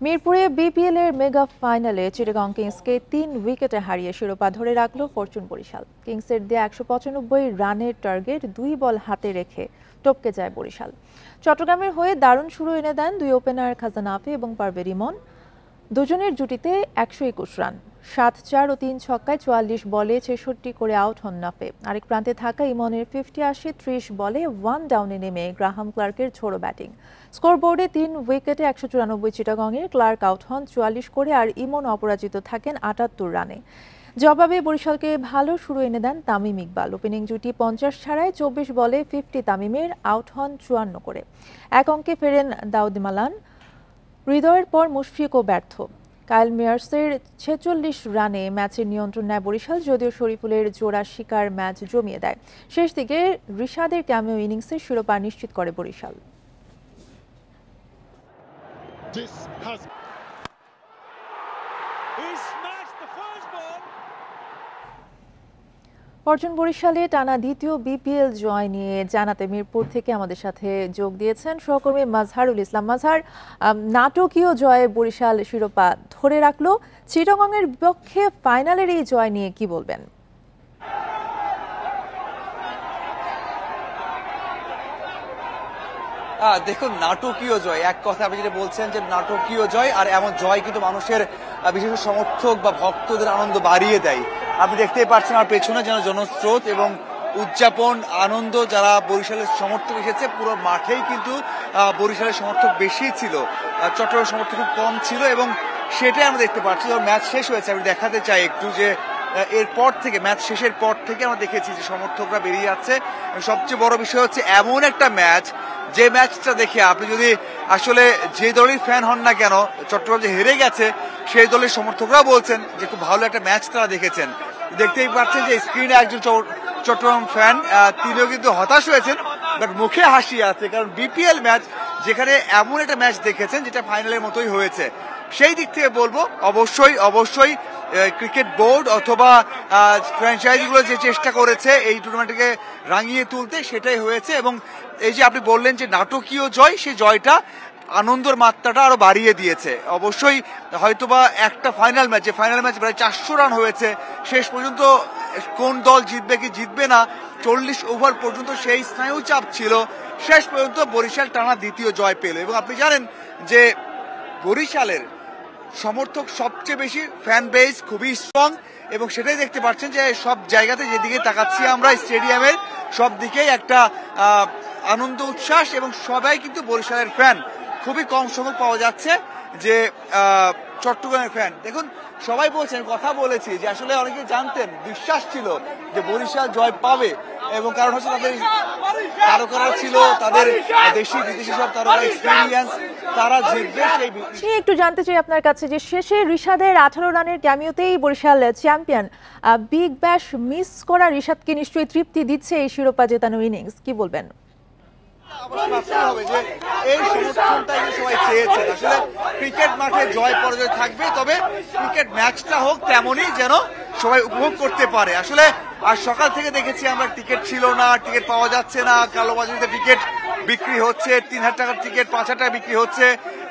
মিরপুরে বিপিএল এর মেগা ফাইনালে চিটাগং কিংসকে ৩ উইকেটে হারিয়ে শিরোপা ধরে রাখল ফরচুন বরিশাল। কিংসের দেয়া ১৯৫ রানের টার্গেট ২ বল হাতে রেখে টপকে যায় বরিশাল। চট্টগ্রামের হয়ে দারুণ শুরু এনে দেন দুই ওপেনার খাজান আফি এবং পারভেজ ইমন। দুজনের জুটিতে ১২১ রান, ৭-৪ ও ৩ ছক্কায় ৪৪ বলে ৬৬ করে আউট হন নাফে। আরেক প্রান্তে থাকা ইমনের 50-৮০ ৩০ বলে 1 ডাউনে নেমে গ্রাহাম ক্লার্কের ঝোড়ো ব্যাটিং। স্কোরবোর্ডে ৩ উইকেটে ১৯৪ চিটাগংয়ের ক্লার্ক আউট হন ৪৪ করে, আর ইমন অপরাজিত থাকেন ৭৮ রানে। জবাবে বরিশালকে ভালো শুরু এনে দেন তামিম ইকবাল। ওপেনিং জুটি ৫০ ছাড়ায় ২৪ বলে 50 তামিমের, আউট হন ৫৪ করে। এক অঙ্কে ফেরেন দাউদ মালান। হৃদয়ের পর মুশফিকও ব্যর্থ। কাইল মেয়ার্সের ৪৬ রানে ম্যাচের নিয়ন্ত্রণ নেয় বরিশাল, যদিও শরীফুলের জোড়া শিকার ম্যাচ জমিয়ে দেয়। শেষ দিকে রিশাদের ক্যামিও ইনিংসে শিরোপা নিশ্চিত করে বরিশাল। ফরচুন বরিশালে টানা দ্বিতীয় বিপিএল জয় নিয়ে জানাতে মিরপুর থেকে আমাদের সাথে যোগ দিয়েছেন সহকর্মী মাজহারুল ইসলাম। মাজহার, নাটকীয় জয়ে বরিশাল শিরোপা ধরে রাখলো। চিটাগংয়ের বিপক্ষে ফাইনালের এই জয় নিয়ে কি বলবেন? দেখুন, নাটকীয় জয়, এক কথা আপনি যেটা বলছেন যে নাটকীয় জয়, আর এমন জয় কিন্তু মানুষের বিশেষ সমর্থক বা ভক্তদের আনন্দ বাড়িয়ে দেয়। আপনি দেখতেই পাচ্ছেন আমার পেছনে যেন জনস্রোত এবং উদযাপন, আনন্দ। যারা বরিশালের সমর্থক এসেছে, পুরো মাঠেই কিন্তু বরিশালের সমর্থক বেশি ছিল, চট্টগ্রামের সমর্থক খুব কম ছিল, এবং সেটাই আমরা দেখতে পাচ্ছি। যখন ম্যাচ শেষ হয়েছে, আমি দেখাতে চাই একটু যে এরপর থেকে, ম্যাচ শেষের পর থেকে আমরা দেখেছি যে সমর্থকরা বেরিয়ে যাচ্ছে। সবচেয়ে বড় বিষয় হচ্ছে এমন একটা ম্যাচ, যে ম্যাচটা দেখে আপনি যদি আসলে যে দলের ফ্যান হন না কেন, চট্টগ্রাম যে হেরে গেছে সেই দলের সমর্থকরাও বলছেন যে খুব ভালো একটা ম্যাচ তারা দেখেছেন। দেখতেই পাচ্ছেন যে স্ক্রিনে একজন চট্টগ্রাম ফ্যান, তিনিও কিন্তু হতাশ হয়েছেন, বাট মুখে হাসি আছে, কারণ বিপিএল ম্যাচ যেখানে এমন একটা ম্যাচ দেখেছেন যেটা ফাইনালের মতোই হয়েছে। সেই দিক থেকে বলবো অবশ্যই ক্রিকেট বোর্ড অথবা ফ্র্যাঞ্চাইজিগুলো যে চেষ্টা করেছে এই টুর্নামেন্টকে রাঙিয়ে তুলতে, সেটাই হয়েছে। এবং এই যে আপনি বললেন যে নাটকীয় জয়, সেই জয়টা আনন্দের মাত্রাটা আরো বাড়িয়ে দিয়েছে। অবশ্যই হয়তোবা একটা ফাইনাল ম্যাচ, যে ফাইনাল ম্যাচ প্রায় ৪০০ রান হয়েছে, শেষ পর্যন্ত কোন দল জিতবে কি জিতবে না ৪০ ওভার পর্যন্ত সেই স্নায়ু চাপ ছিল। শেষ পর্যন্ত বরিশাল টানা দ্বিতীয় জয় পেল। এবং আপনি জানেন যে বরিশালের সমর্থক সবচেয়ে বেশি, ফ্যান বেস খুবই স্ট্রং, এবং সেটাই দেখতে পাচ্ছেন যে সব জায়গাতে যেদিকে তাকাচ্ছি আমরা স্টেডিয়ামের সব দিকেই একটা আনন্দ উচ্ছ্বাস, এবং সবাই কিন্তু বরিশালের ফ্যান। খুবই কম সংখ্যক পাওয়া যাচ্ছে যে চট্টগ্রামের ফ্যান। দেখুন, সবাই বলছেন, কথা বলেছি যে আসলে অনেকে জানতেন, বিশ্বাস ছিল যে বরিশাল জয় পাবে, এবং কারণ হচ্ছে তাদের তারকারা ছিল, তাদের দেশি বিদেশি সব তারকা এক্সপেরিয়েন্স, তারা জিতবে। সেই একটু জানতে চাই আপনার কাছে যে শেষে রিশাদের ১৮ রানের ক্যামিওতেই Barishal champion. Big Bash miss করা রিশাদকে নিশ্চয়ই তৃপ্তি দিচ্ছে এই শিরোপা জেতানো ইনিংস, কি বলবেন? হবে যে এই সমর্থনটাই সবাই চেয়েছেন। আসলে ক্রিকেট মাঠে জয় পরাজয় থাকবে, তবে ক্রিকেট ম্যাচটা হোক তেমনই যেন সবাই উপভোগ করতে পারে। আসলে আর সকাল থেকে দেখেছি আমরা, টিকিট ছিল না, টিকিট পাওয়া যাচ্ছে না, কালোবাজারিতে টিকিট বিক্রি হচ্ছে, ৩,০০০ টাকার টিকিট ৫,০০০ টাকা বিক্রি হচ্ছে,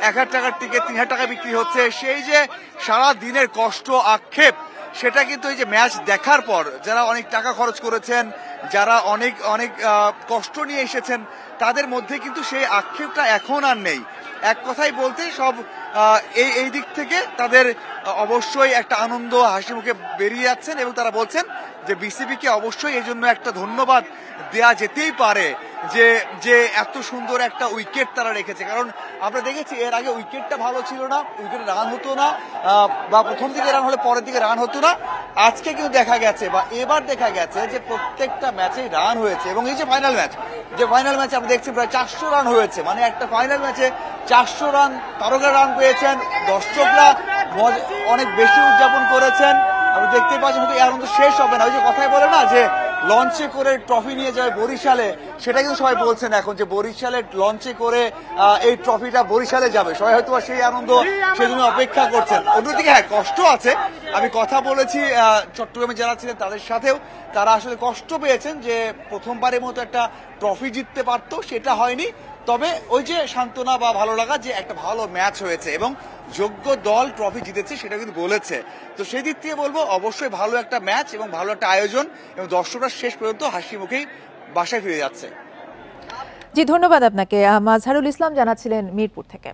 ১,০০০ টাকার টিকিট ৩,০০০ টাকা বিক্রি হচ্ছে। সেই যে সারা দিনের কষ্ট, আক্ষেপ, সেটা কিন্তু এই যে ম্যাচ দেখার পর যারা অনেক টাকা খরচ করেছেন, যারা অনেক অনেক কষ্ট নিয়ে এসেছেন, তাদের মধ্যে কিন্তু সেই আক্ষেপটা এখন আর নেই। এক কথাই বলতে সব এই দিক থেকে তাদের অবশ্যই একটা আনন্দ, হাসি মুখে বেরিয়ে যাচ্ছেন, এবং তারা বলছেন যে বিসিবিকে অবশ্যই এই জন্য একটা ধন্যবাদ দেয়া যেতেই পারে যে যে এত সুন্দর একটা উইকেট তারা রেখেছে। কারণ আমরা দেখেছি এর আগে উইকেটটা ভালো ছিল না, উইকেটে রান হতো না, বা প্রথম দিকে রান হলে পরের দিকে রান হতো না। আজকে কিন্তু দেখা গেছে, বা এবার দেখা গেছে যে প্রত্যেকটা ম্যাচেই রান হয়েছে। এবং এই যে ফাইনাল ম্যাচ আমরা দেখছি প্রায় ৪০০ রান হয়েছে, মানে একটা ফাইনাল ম্যাচে ৪০০ রান, তারকা রান পেয়েছেন, দর্শকরা অনেক বেশি উদযাপন করেছেন। আপনি দেখতেই পাচ্ছেন, কিন্তু এই আনন্দ শেষ হবে না। ওই যে কথাই বলে না যে লঞ্চে করে ট্রফি নিয়ে যাবে বরিশালে, সেটা কিন্তু সবাই বলছেন এখন যে বরিশালে লঞ্চে করে এই ট্রফিটা বরিশালে যাবে। সবাই হয়তো সেই আনন্দ, সেই জন্য অপেক্ষা করছেন। অন্যদিকে হ্যাঁ, কষ্ট আছে। আমি কথা বলেছি চট্টগ্রামে যারা ছিলেন তাদের সাথেও, তারা আসলে কষ্ট পেয়েছেন যে প্রথমবারের মতো একটা ট্রফি জিততে পারতো, সেটা হয়নি। তবে ওই যে সান্ত্বনা বা ভালো লাগা যে একটা ভালো ম্যাচ হয়েছে, এবং যোগ্য দল ট্রফি জিতেছে সেটা কিন্তু বলেছে। তো সেই দিক থেকে বলবো অবশ্যই ভালো একটা ম্যাচ এবং ভালো একটা আয়োজন, এবং দর্শকরা শেষ পর্যন্ত হাসি মুখেই বাসায় ফিরে যাচ্ছে। জি, ধন্যবাদ আপনাকে। মাজহারুল ইসলাম জানাচ্ছিলেন মিরপুর থেকে।